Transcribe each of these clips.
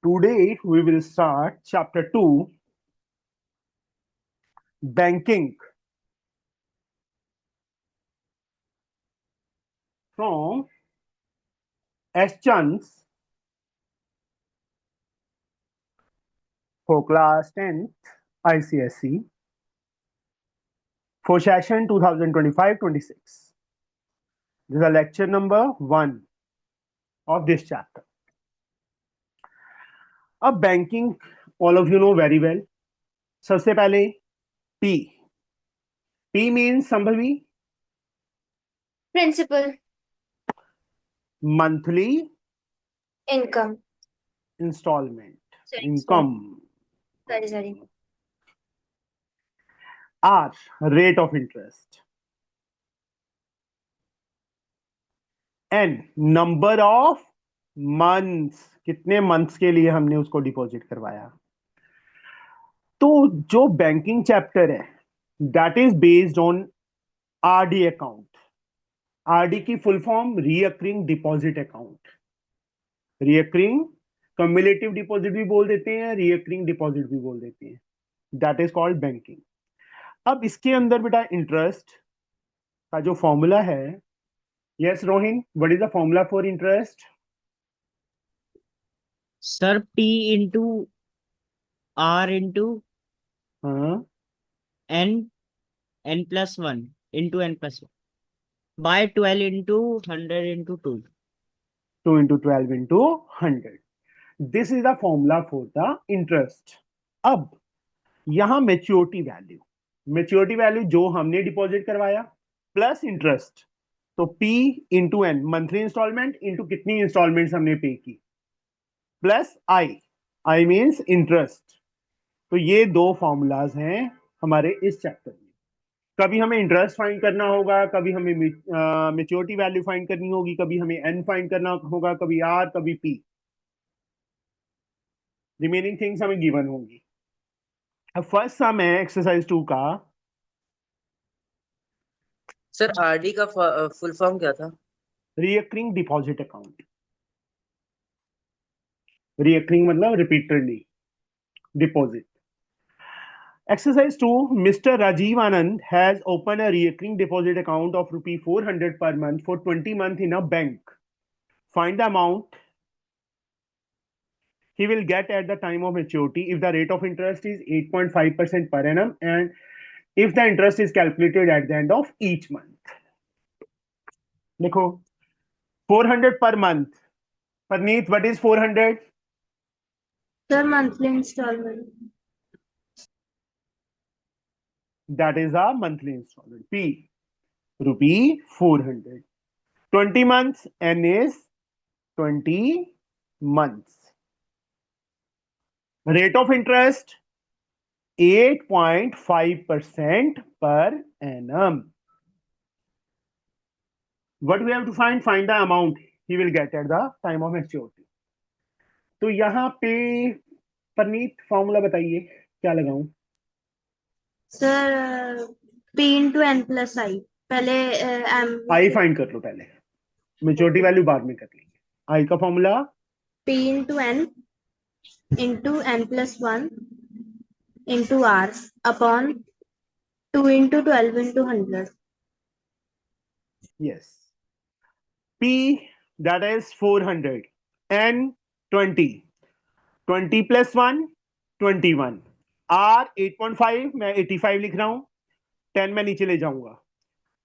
Today we will start chapter 2, banking, from S. Chand's for class 10th ICSE for session 2025-26. This is a lecture number 1 of this chapter. अब banking all of you know very well. सबसे पहले P. P means Shambhavi Principal, monthly income. installment, Sorry, income. sorry. R, rate of interest. N, number of months, कितने months के लिए हमने उसको deposit करवाया. तो जो बैंकिंग चैप्टर है that is based on RD account. RD की full form recurring deposit account. Recurring cumulative deposit भी बोल देते हैं, रीअकरिंग डिपॉजिट भी बोल देते हैं. That is called banking. अब इसके अंदर बेटा इंटरेस्ट का जो फॉर्मूला है, yes Rohin, what is the formula for interest? Sir P into R into हाँ, N plus 1 into N plus 1 by 12 into 100 into 2. 2 into 12 into 100. This is the formula for the interest. अब यहां maturity value जो हमने deposit करवाया plus interest, तो P into N, monthly installment into कितनी installments हमने pay की, प्लस आई means interest. तो ये दो फॉर्मूलाज हैं हमारे इस चैप्टर में. कभी हमें इंटरेस्ट फाइंड करना होगा, कभी हमें मेच्योरिटी वैल्यू फाइंड करनी होगी, कभी हमें एन फाइंड करना होगा, कभी आर, कभी पी. रिमेनिंग थिंग्स हमें गिवन होंगी. अब फर्स्ट सम है एक्सरसाइज 2 का. सर आरडी का फुल फॉर्म क्या था? Recurring deposit account. रिकरिंग मतलब repeatedly deposit. Exercise 2. Mr. Rajiv Anand has opened a recurring deposit account of rupee 400 per month for 20 months in a bank. Find the amount he will get at the time of maturity if the rate of interest is 8.5% per annum and if the interest is calculated at the end of each month. देखो 400 per month. Parneet, what is 400? Sir, monthly installment. That is a monthly installment. P, rupee 400. 20 months, N is 20 months. Rate of interest 8.5% per annum. What we have to find the amount he will get at the time of maturity. तो यहाँ पे Preneet formula बताइए क्या लगाऊं? Sir P into N plus I. पहले I find कर लो पहले, maturity value बाद में कर लेंगे. आई का formula P into N plus 1 into are upon 2 into 12 into 100. yes. P that is 400, N 20, 20 plus 1 21, R 8.5 मैं 85 लिख रहा हूं, 10 मैं नीचे ले जाऊंगा,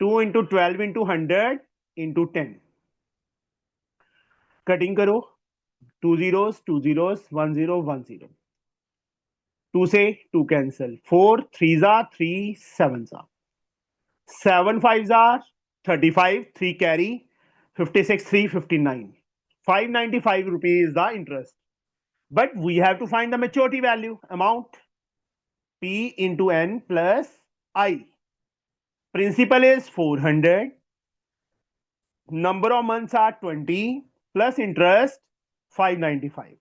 2 into 12 into 100 into 10. कटिंग करो, 2 zeros 1 0 1 0. 2 से 2 cancel, 4 3s are 3 7s are 7 5s are 35, 3 carry 56 3 59, 595 rupees the interest. But we have to find the maturity value amount. P into N plus I. Principal is 400. Number of months are 20 plus interest 595.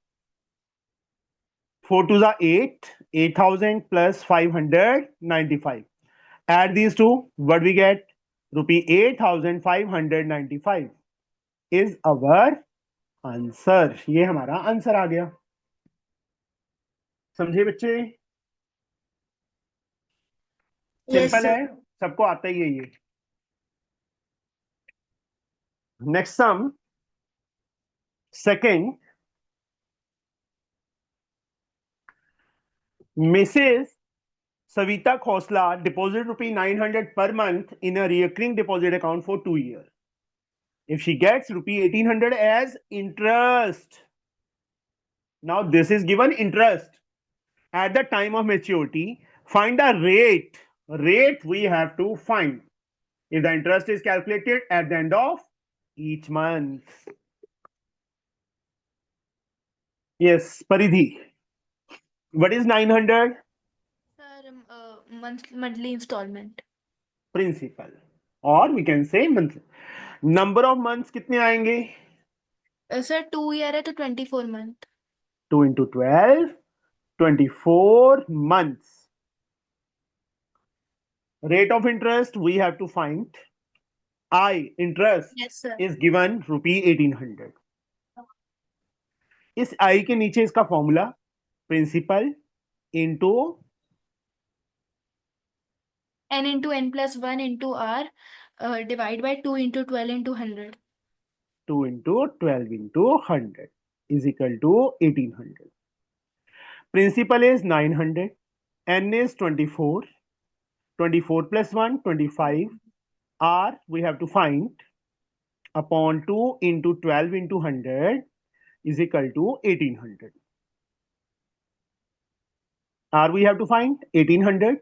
4 to the 8, 8000 plus 595. Add these two, what we get? Rupee 8595 is our answer. ये हमारा answer आ गया. समझे बच्चे? Yes, simple sir. है, सबको आता ही है ये। Next sum, second, Mrs Savita Khosla deposit rupee 900 per month in a recurring deposit account for 2 years. If she gets rupee 1800 as interest, now this is given interest at the time of maturity. Find a rate. Rate we have to find if the interest is calculated at the end of each month. Yes, Paridhi. What is 900? Sir, monthly installment. Principal. Or we can say monthly. Number of months कितने आएंगे? Sir, 2 year है तो 24 month. 2 into 12, 24 months. Rate of interest we have to find. I, interest, Yes, sir. is given rupee 1800. इस I के नीचे इसका formula principal into N into N plus 1 into R divide by 2 into 12 into 100. 2 into 12 into 100 is equal to 1800. Principal is 900. N is 24. 24 plus 1, 25. R we have to find upon 2 into 12 into 100 is equal to 1800. R we have to find 1800.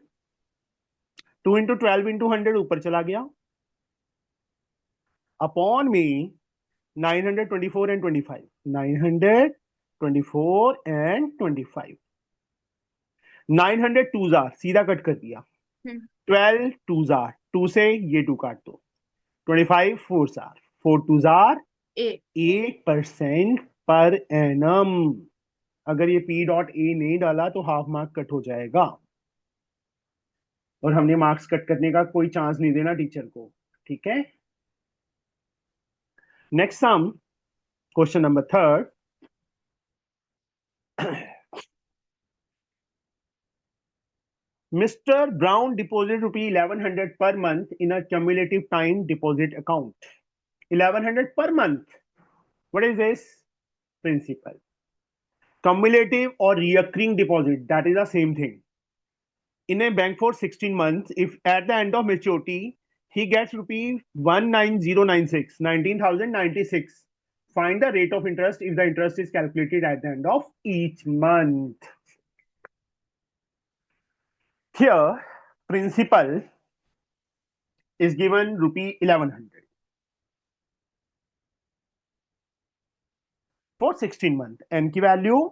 2 into 12 into 100 ऊपर चला गया upon में 924 and 25. 924 and 25. 900 2s are सीधा cut कर दिया. 12 2s are 2 से ये 2 काट दो. 25 4s are 4 2s are 8% per annum. अगर ये P डॉट ए नहीं डाला तो हाफ मार्क कट हो जाएगा और हमने मार्क्स कट करने का कोई चांस नहीं देना टीचर को. ठीक है. Next sum, question number 3. Mr. Brown deposited rupee 1100 per month in a cumulative time deposit account. 1100 per month. What is this? Principal. Cumulative or recurring deposit, that is the same thing. In a bank for 16 months, if at the end of maturity he gets rupee 19096, 19,096, find the rate of interest if the interest is calculated at the end of each month. Here, principal is given rupee 1100 for 16 months. N की value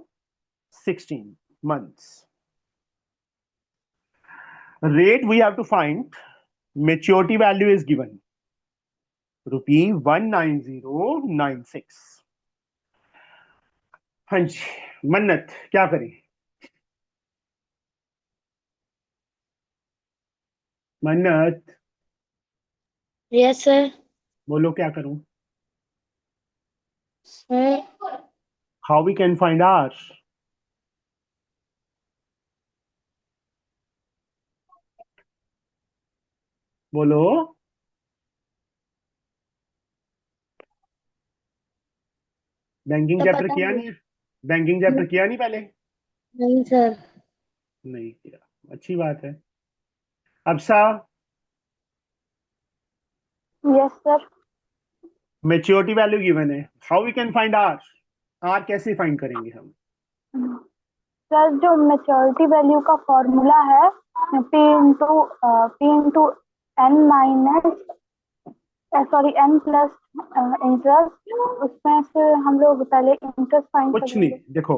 16 months. Rate we have to find. Maturity value is given rupee 19096. हाँ जी, मन्नत क्या करें? मन्नत Yes, sir. बोलो क्या करूं? Sir. How we can find R? बोलो. बैंकिंग तो चैप्टर पता किया नहीं. नहीं? बैंकिंग चैप्टर किया नहीं पहले? नहीं सर. नहीं किया. अच्छी बात है. अबसा, Yes, sir. Maturity value given है. How we can find R? R कैसे फाइंड करेंगे हम? सर जो मेच्योरिटी वैल्यू का फॉर्मूला है P into N minus N plus interest, उसमें से हम लोग पहले इंटरेस्ट फाइंड कुछ करेंगे. नहीं. देखो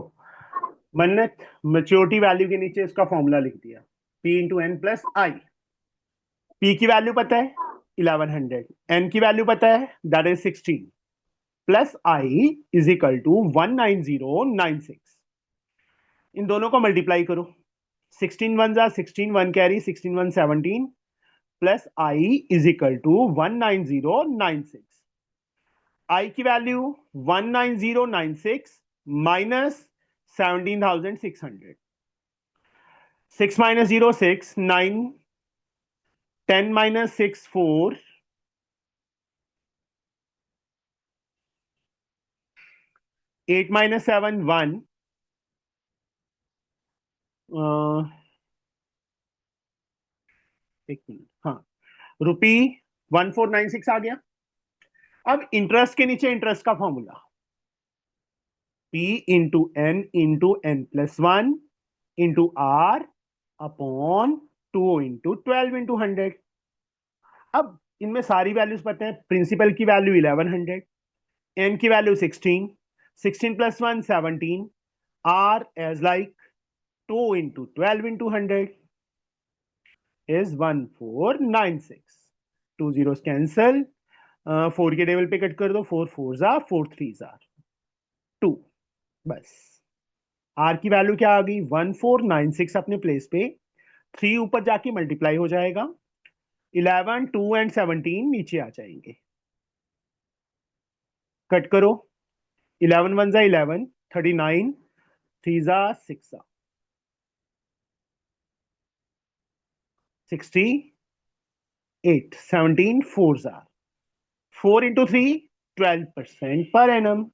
मन्नत, मेच्योरिटी वैल्यू के नीचे इसका फॉर्मूला लिख दिया. P into N plus I. P की वैल्यू पता है 1100. N की वैल्यू पता है that is 16 plus I is equal to 19096. इन दोनों को मल्टीप्लाई करो. 16 वन जा 16, 1 carry, 16 1 17 plus I is equal to 19096. I की value 19096 minus 17,600. 6 minus 0, 6, 9, 10 minus 6, 4, 8 minus 7, 1, एक मिनट, हाँ, ₹1496 आ गया। अब इंटरेस्ट के नीचे इंटरेस्ट का formula P into n plus 1 into R upon 2 into 12 into 100। अब इनमें सारी वैल्यूज पता है। प्रिंसिपल की वैल्यू 1100, n की value 16, 16 plus 1 17, R as like 2 into 12 into 100 is 1496. 2 zeros cancel, 4 के टेबल पे कट कर दो, 4 4s are 4 3s are 2। बस R की वैल्यू क्या आ गई? 1496 अपने प्लेस पे, 3 ऊपर जाके मल्टीप्लाई हो जाएगा, 11 2 एंड 17 नीचे आ जाएंगे। कट करो, 11 1 जा 11, 39, 3 जा 6 जा 68, 17 4 जा 4 into 3 12% per annum।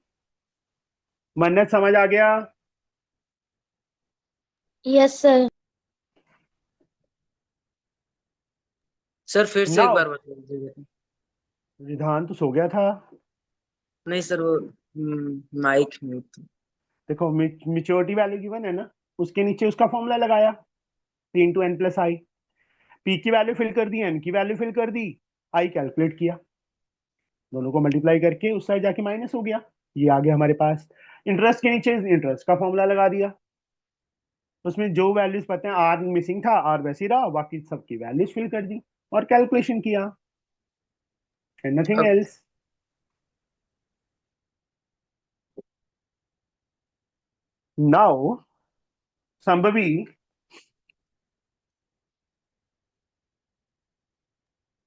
मन्नत समझ आ गया? Yes sir. सर फिर से एक नाउ बार बता दीजिएगा। रिधान तो सो गया था। नहीं सर, वो माइक म्यूट था। देखो मेच्योरिटी वैल्यू गिवन है ना, उसके नीचे उसका फॉर्मूला लगाया, P into N plus I. P की वैल्यू फिल कर दी, N की वैल्यू फिल कर दी, I कैलकुलेट किया, दोनों को मल्टीप्लाई करके उस साइड जाके माइनस हो गया, ये आ गया हमारे पास। इंटरेस्ट के नीचे इंटरेस्ट का फॉर्मूला लगा दिया, उसमें जो वैल्यूज पता है, R मिसिंग था, R वैसे ही रहा, बाकी सबकी वैल्यूज फिल कर दी और कैलकुलेशन किया, एंड नथिंग अब एल्स। नाउ संभवी,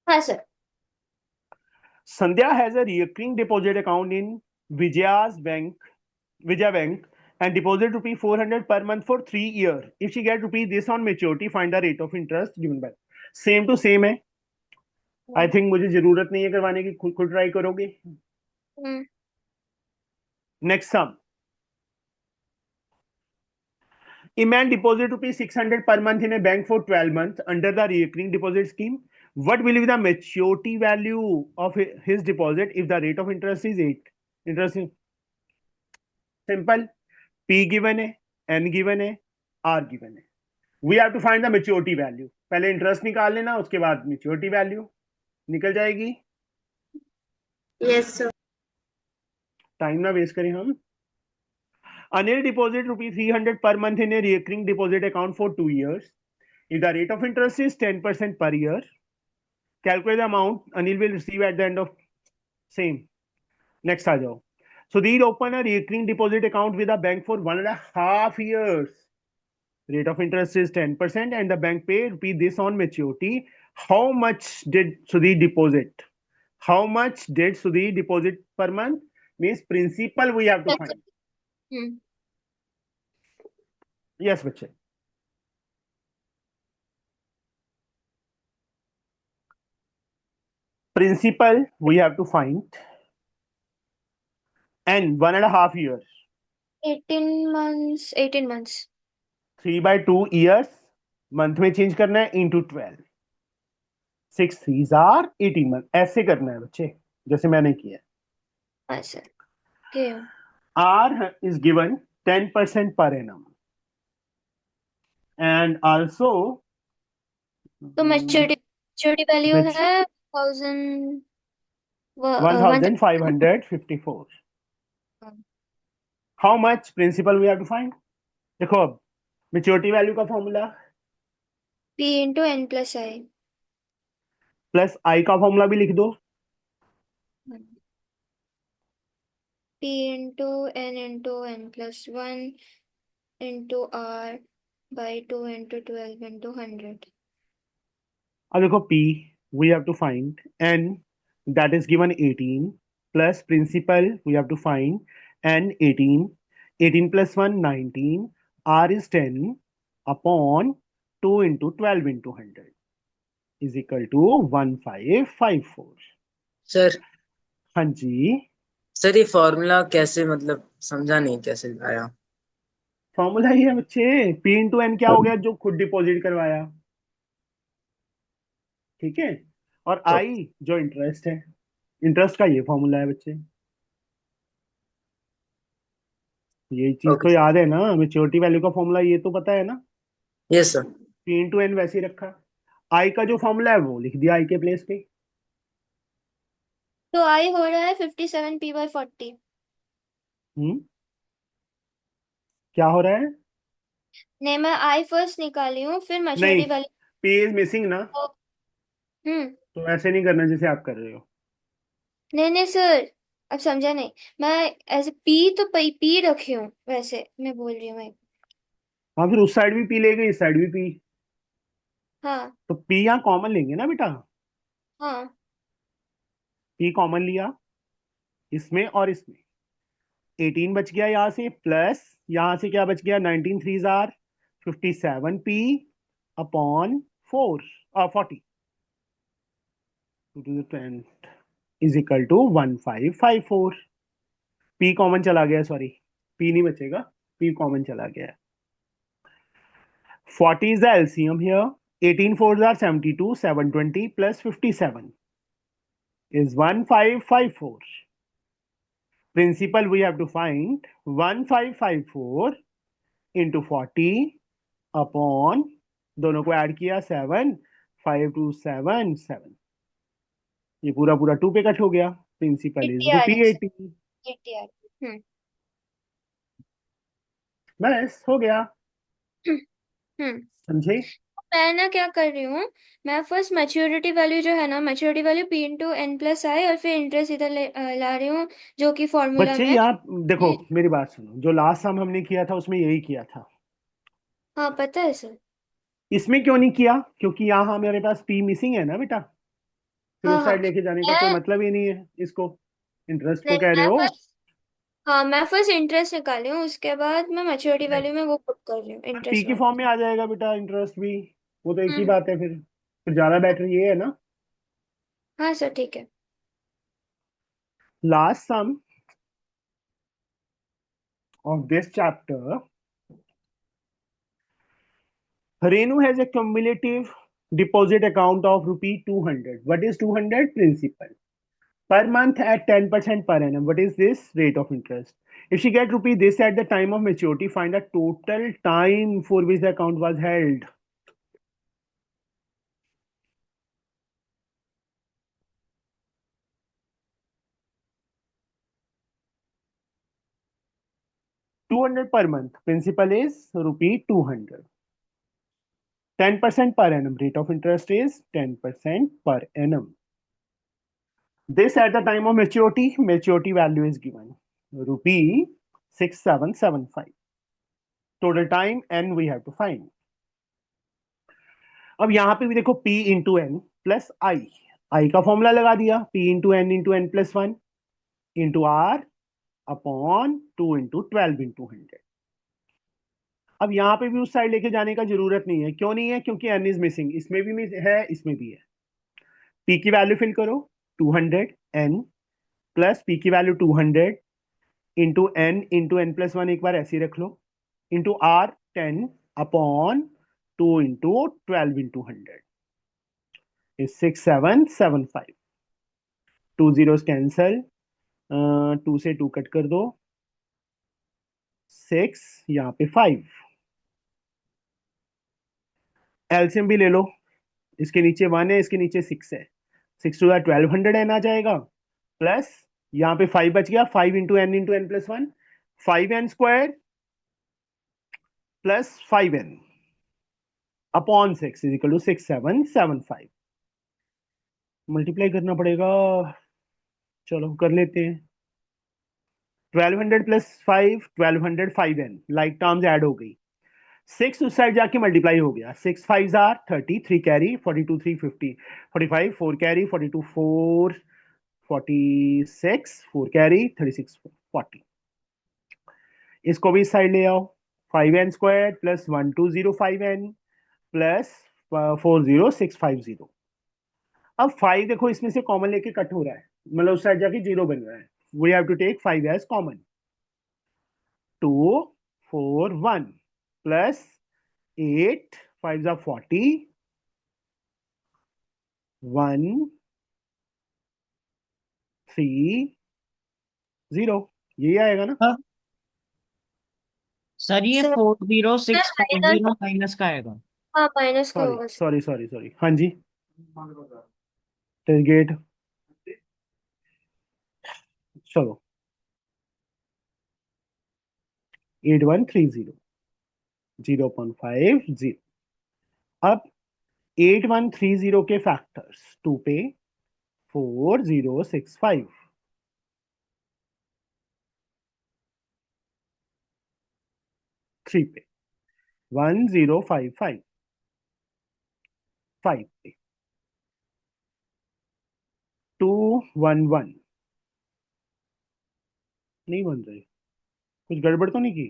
हाँ sir. Sandhya has a recurring deposit account in Vijaya Bank, and deposit rupee 400 per month for 3 years. If she get rupee this on maturity, find the rate of interest given by. Same to same है। I think मुझे जरूरत नहीं है करवाने की, खुद try करोगे। Next sum. A man deposit rupee 600 per month in a bank for 12 months under the recurring deposit scheme. What will be the maturity value of his deposit if the rate of interest is 8? Interest is simple. P given है, N given है, R given है। We have to find the maturity value. पहले interest निकाल लेना, उसके बाद maturity value निकल जाएगी। Yes sir. टाइम ना वेस्ट करें हम। Anil deposit rupee 300 per month in a recurring deposit account for 2 years. If the rate of interest is 10% per year, calculate the amount Anil will receive at the end of same. Next आ जाओ। Sudhir open a recurring deposit account with a bank for 1.5 years. Rate of interest is 10% and the bank pay rupee this on maturity. How much did Sudhir deposit? How much did Sudhir deposit per month? Means principal we have to find. Yes, बच्चे। Principal we have to find and 1.5 years. 18 months, 18 months. 3/2 years month में change करना है into 12, 6 3s are 18 month। ऐसे करना है बच्चे जैसे मैंने किया। हाँ sir. Okay. R is given 10% per annum and also तो मैच्योरिटी वैल्यू which है 1000 1554। How much principal we have to find? देखो अब मेच्योरिटी वैल्यू का formula P into N plus I plus आई का फॉर्मूला भी लिख दो। P into N plus 1 into R by 2 into 12 into 100। अब देखो P we have to find N that is given 18 plus principal we have to find N 18, 18 plus 1 19, R is 10 upon 2 into 12 into 100 is equal to 1554. Sir हाँ जी, sir ये formula कैसे, मतलब समझा नहीं कैसे आया। फॉर्मूला ही है बच्चे। P इंटू एन क्या हो गया, जो खुद डिपॉजिट करवाया, ठीक है, और तो आई जो इंटरेस्ट है, इंटरेस्ट का ये फॉर्मूला है बच्चे। ये चीज ओके तो याद है ना, मेच्योरिटी वैल्यू का फॉर्मूला ये तो पता है ना। Yes sir. P into n वैसे ही रखा, आई का जो फॉर्मूला है वो लिख दिया आई के प्लेस पे। तो आई हो रहा है 57p/40। हम्म, क्या हो रहा है? नहीं, मैं आई फर्स्ट निकाली हूँ, फिर नहीं, मैच्योरिटी वाली P इज मिसिंग ना, को। हम्म। तो ऐसे नहीं करना जैसे आप कर रहे हो। नहीं नहीं सर, अब समझा नहीं। मैं ऐसे पी तो पी रखी हूँ, वैसे मैं बोल रही हूँ मैं। हाँ, फिर उस साइड भी P लेंगे, इस साइड भी P, हाँ तो P यहाँ कॉमन लेंगे ना बेटा। हाँ। P कॉमन लिया इसमें और इसमें, 18 बच गया यहाँ से, प्लस यहाँ से क्या बच गया, 19 थ्री जार 57p upon 4 40 to the 10 is equal to 1554। P common चला गया, सॉरी P नहीं बचेगा, P कॉमन चला गया। 40 is the LCM here, 18 fours are 72, 720 plus 57 is 1554. Principal we have to find 1554 into 40 upon, दोनों को ऐड किया 7, 5 2 7 7, ये पूरा पूरा 2 पे कट हो गया। प्रिंसिपल इज एट्टी आ रही रुपी है सर, 80। 80 आ रही है। बस हो गया, हम्म। हम्म। समझे? मैं ना क्या कर रही हूँ, मैं फर्स्ट मैच्योरिटी वैल्यू जो है ना, मैच्योरिटी वैल्यू P/N+I, और फिर इंटरेस्ट इधर ला रही हूँ, जो कि फॉर्मूला बच्चे में। यहाँ देखो, ये- मेरी बात सुनो, जो लास्ट सम हमने किया था उसमें यही किया था। हाँ पता है सर। इसमें क्यों नहीं किया, क्योंकि यहाँ हमारे पास P मिसिंग है ना बेटा, फिर हाँ उस हाँ। साइड लेके जाने का कोई मैं मतलब ही नहीं है इसको, इंटरेस्ट को नहीं, कह रहे मैं हो। फर्स्ट, हाँ मैं फर्स्ट इंटरेस्ट निकाली हूँ, उसके बाद मैं मैच्योरिटी नहीं, वैल्यू में वो पुट कर रही हूँ, फिर P इंटरेस्ट की वाला। फॉर्म में आ जाएगा बेटा इंटरेस्ट भी, वो तो एक ही हम्म। बात है फिर ज्यादा बेटर ये है ना। हाँ सर ठीक है। Last sum of this chapter, Renu has a cumulative deposit account of rupee 200. What is 200? Principal. Per month at 10% per annum. What is this? Rate of interest. If she get rupee this at the time of maturity, find the total time for which the account was held. $200 per month. Principal is rupee 200. 10% per annum. Rate of interest is 10% per annum. This at the time of maturity, maturity value is given rupee 6775. Total time n we have to find. अब यहां पे भी देखो P into N plus आई का formula लगा दिया, P into N plus one into are upon 2 into 12 into 100। अब यहां पे भी उस साइड लेके जाने का जरूरत नहीं है, क्यों नहीं है, क्योंकि n इज मिसिंग, इसमें भी है इसमें भी है। P की वैल्यू फिल करो, 200 n प्लस P की value 200 into N plus one, एक बार ऐसे ही रख लो, into R 10 upon 2 into 12 into 100 is 6775। Two zeros cancel, 2 से 2 कट कर दो, 6 यहाँ पे 5, एलसीएम भी ले लो, इसके नीचे 1 है, इसके नीचे 6 है, 6 टू 1200 एन आ जाएगा, प्लस यहाँ पे 5 बच गया, 5 into N plus one, 5n² plus 5n upon 6 is equal to 6775। Multiply करना पड़ेगा, चलो कर लेते हैं। 1200 plus 5, 1200 5n, like terms add हो गई, 6 उस साइड जाके मल्टीप्लाई हो गया, 6 5 जार 30, 3 कैरी 42 3 50, 45 4 कैरी 42 4 46 4 कैरी 36 40। इसको भी इस साइड ले आओ, 5n² प्लस 1205n प्लस 40650। अब 5 देखो इसमें से कॉमन लेके कट हो रहा है, मतलब उस साइड जाके 0 बन रहा है। We have to take 5 as common. 241 plus 8 5 जा 40 1 3 0, यही आएगा ना? हाँ सर, ये सर 40650 माइनस, माइनस का आएगा। हाँ माइनस का सॉरी होगा सर। सॉरी सॉरी सॉरी, हाँ जी। गेट, चलो 8130 0.50। अब 8130 के फैक्टर्स 2 पे 4065, 3 पे 1055, 5 पे 211। नहीं बन रहे, कुछ गड़बड़ तो नहीं की?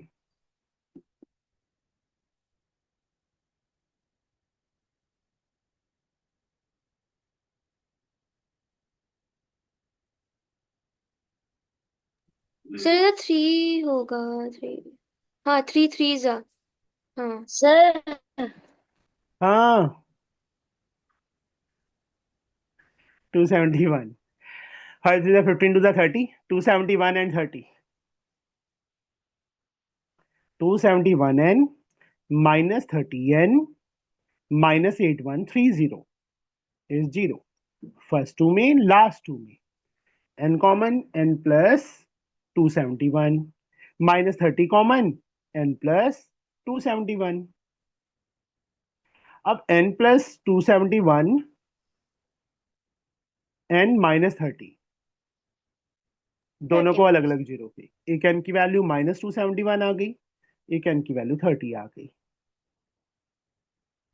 सर ये 3 होगा, 3, हाँ 3 3 जा, हाँ सर हाँ 271। 5 to the 15 to the 30, 271 and 30, 271n minus 30n minus 8130 is 0। First to में लास्ट टू में n common, n plus 271 minus 30 common, n plus 271। अब n प्लस 271 n माइनस 30 दोनों को 13। अलग अलग जीरो पे, एक n की वैल्यू माइनस 271 आ गई, एक n की वैल्यू 30 आ गई।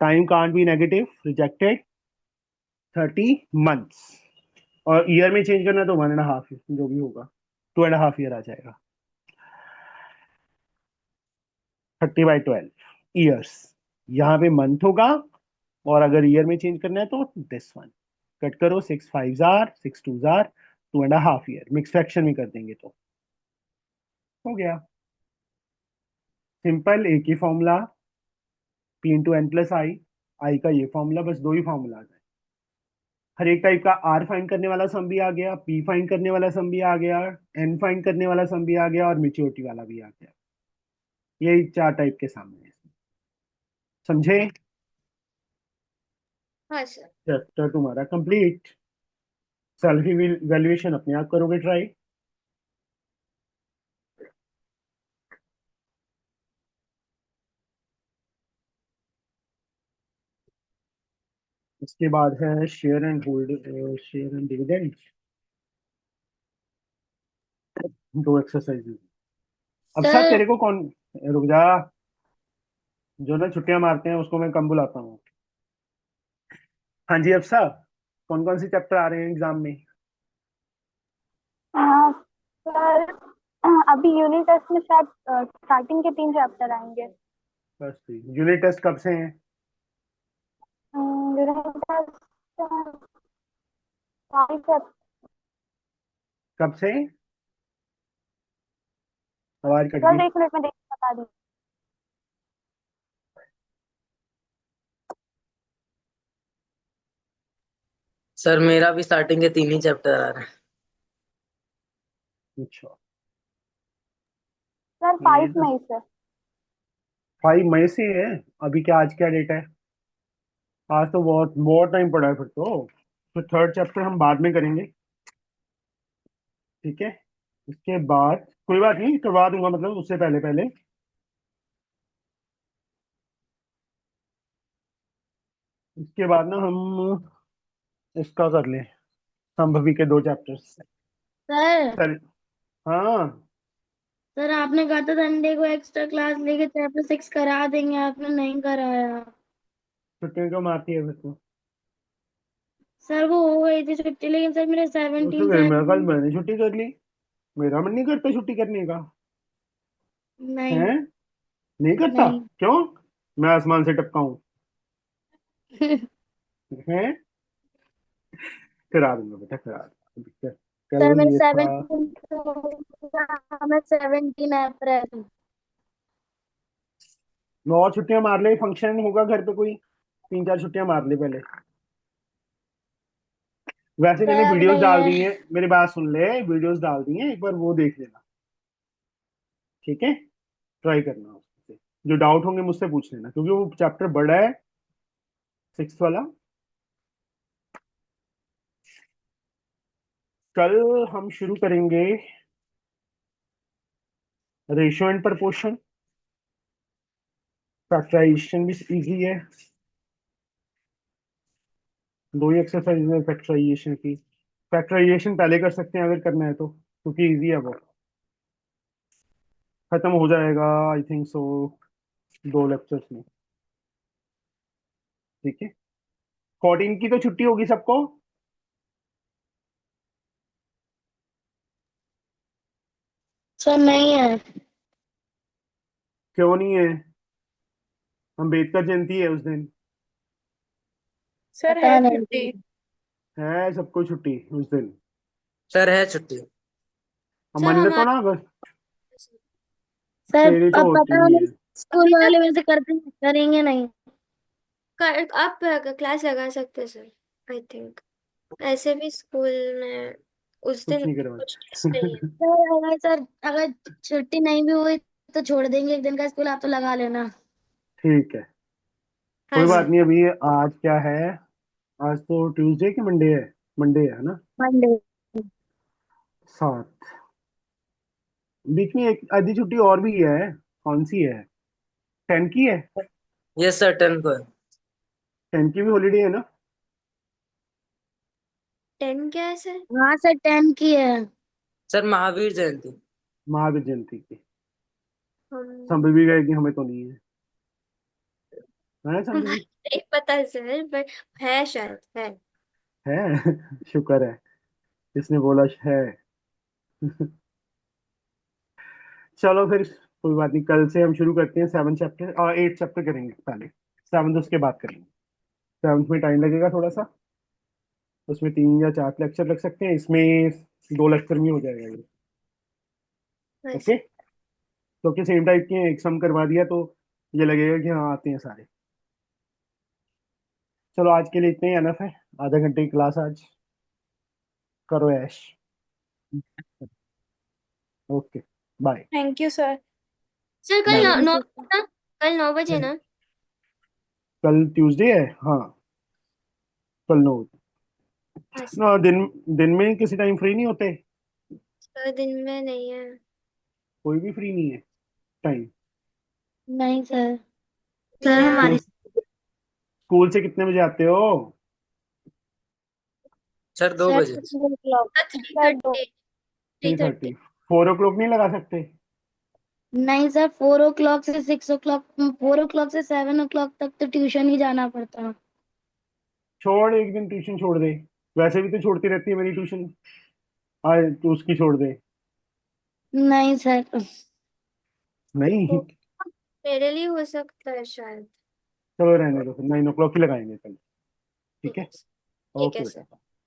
Time can't be negative, rejected. 30 months, और ईयर में चेंज करना तो 1.5 जो भी होगा, 2.5 ईयर आ जाएगा। 30/12 ईयर्स, यहाँ पे मंथ होगा, और अगर ईयर में चेंज करना है तो दिस वन। कट करो, 6 5 R 6 2 R 2.5 year, mix fraction में कर देंगे तो हो गया। सिंपल, एक ही formula, P into N plus I, I का ये फॉर्मूला, बस दो ही फॉर्मूला है। हर एक टाइप का आर फाइंड करने वाला सम भी आ गया, पी फाइंड करने वाला सम भी आ गया, एन फाइंड करने वाला सम भी आ गया, और मेच्योरिटी वाला भी आ गया। यही 4 टाइप के सामने हैं। समझे? हाँ सर। चैप्टर तुम्हारा कंप्लीट। सैलरी वैल्यूएशन अपने आप करोगे ट्राई। इसके बाद है share and hold, share and dividend, दो एक्सरसाइजेज। अब सर सर तेरे को कौन, रुक जा, जो ना छुट्टियां मारते हैं उसको मैं कम बुलाता हूँ। हाँ जी, अब सर कौन कौन से चैप्टर आ रहे हैं एग्जाम में? सर अभी यूनिट टेस्ट में शायद स्टार्टिंग के 3 चैप्टर आएंगे। बस यूनिट टेस्ट कब से हैं? यूनिट टेस्ट 5 कब से? आवाज कट सर गई। 1 मिनट में देख के बता दी। सर मेरा भी स्टार्टिंग के 3 ही चैप्टर आ रहे हैं। अच्छा, सर ये 5 मई से। 5 मई से है। अभी क्या, आज क्या डेट है? आज तो बहुत बहुत टाइम पड़ा है फिर तो थर्ड चैप्टर हम बाद में करेंगे, ठीक है? इसके बाद कोई बात नहीं, करवा दूंगा, मतलब उससे पहले पहले। इसके बाद ना हम इसका कर लें, संभवी के 2 चैप्टर्स। सर सर, हाँ। सर आपने कहा था संडे को एक्स्ट्रा क्लास लेके चैप्टर 6 करा देंगे, आपने नहीं कराया। छुट्टियां कब आती है फिर तो? सर वो हो गई थी छुट्टी, लेकिन सर मेरे उससे 17 मेरा कल 17 मैंने छुट्टी कर ली, मेरा मन नहीं करता छुट्टी करने का। नहीं है? नहीं करता? नहीं क्यों? मैं आसमान से टपका हूँ? हैं? करा दूंगा बेटा, करा दूंगा। सर कल मैं ये था। 17 अप्रैल। और छुट्टियां मार ले, फंक्शन होगा घर पे कोई, 3-4 छुट्टियां मार ले पहले। वैसे मैंने सर अब वीडियोस नहीं डाल है। दी हैं, मेरी बात सुन ले, वीडियोस डाल दी हैं, एक बार वो देख लेना। ठीक है, ट्राई करना उससे, जो डाउट होंगे मुझसे पूछ लेना, क्योंकि वो चैप्टर बड़ा है, 6th वाला। कल हम शुरू करेंगे रेशियो एंड प्रपोर्शन। फैक्टराइजेशन भी इजी है, 2 ही एक्सरसाइज है फैक्टराइजेशन की। फैक्टराइजेशन पहले कर सकते हैं अगर करना है तो, क्योंकि इजी है वो, खत्म हो जाएगा आई थिंक सो 2 लेक्चर्स में। ठीक है, 14 की तो छुट्टी होगी सबको। सर नहीं है। क्यों नहीं है? अम्बेडकर जयंती है उस दिन। सर पता है नहीं। छुट्टी। है सबको छुट्टी उस दिन। सर है छुट्टी। अब सर मन्नत तो ना, हमारे बस सर तेरी तो अब होती पता नहीं नहीं है। स्कूल अभी वाले तक वैसे करते करेंगे नहीं। आप क्लास लगा सकते हैं सर, आई थिंक। ऐसे भी स्कूल में उस कुछ दिन नहीं कुछ टेस्ट नहीं है। करवाना। सर अगर छुट्टी नहीं भी हुई तो छोड़ देंगे एक दिन का स्कूल, आप तो लगा लेना। ठीक है, हाँ कोई बात सर। नहीं। अभी आज क्या है? आज तो ट्यूसडे की मंडे है? मंडे है ना? मंडे। 7। बीच में एक आधी छुट्टी और भी है, कौन सी है? 10 की है? यस सर 10 को है। 10 की भी हॉलीडे है ना? 10 क्या है सर? हाँ सर 10 की है। सर महावीर जयंती। महावीर जयंती की। हम संभव भी गए, हमें तो नहीं है संभव? हमारे नहीं पता सर, बट है शायद है। है। शुक्र है, इसने बोला है। चलो फिर, कोई बात नहीं, कल से हम शुरू करते हैं 7 चैप्टर और 8 चैप्टर करेंगे पहले, 7 उसके बाद करेंगे। 7 में टाइम लगेगा थोड़ा सा, उसमें 3 या 4 लेक्चर लग सकते हैं, इसमें 2 लेक्चर में हो जाएगा ये। हाँ ओके, सर। क्योंकि सेम टाइप के हैं, एक सम करवा दिया तो ये लगेगा कि हाँ आते हैं सारे। चलो आज के लिए इतने ही एनफ है, आधा घंटे की क्लास आज, करो ऐश। Okay, bye. Thank you sir. Sir कल बाय बाय। 9 ना, कल 9 बजे ना? कल ट्यूसडे है, हाँ, कल 9। हाँ सर। ना दिन, दिन में किसी टाइम फ्री नहीं होते? सर दिन में नहीं है। कोई भी फ्री नहीं है टाइम? नहीं सर। नहीं सर है। स्कूल, हमारी स्कूल से कितने बजे आते हो? सर 2 बजे। Sir 2 o'clock। Sir three sir दो। Thirty three 3:30? थर्टी 4 o'clock नहीं लगा सकते? नहीं सर 4 o'clock से 6 o'clock, 4 o'clock से 7 o'clock तक तो ट्यूशन ही जाना पड़ता। छोड़, एक दिन ट्यूशन छोड़ दे, वैसे भी तो छोड़ती रहती है मेरी ट्यूशन, आज तो उसकी छोड़ दे। नहीं सर। नहीं? वो मेरे लिए हो सकता है शायद। चलो रहने दो, फिर 9 o'clock ही लगाएंगे कल। ठीक है, ठीक है ओके सर। बेटा।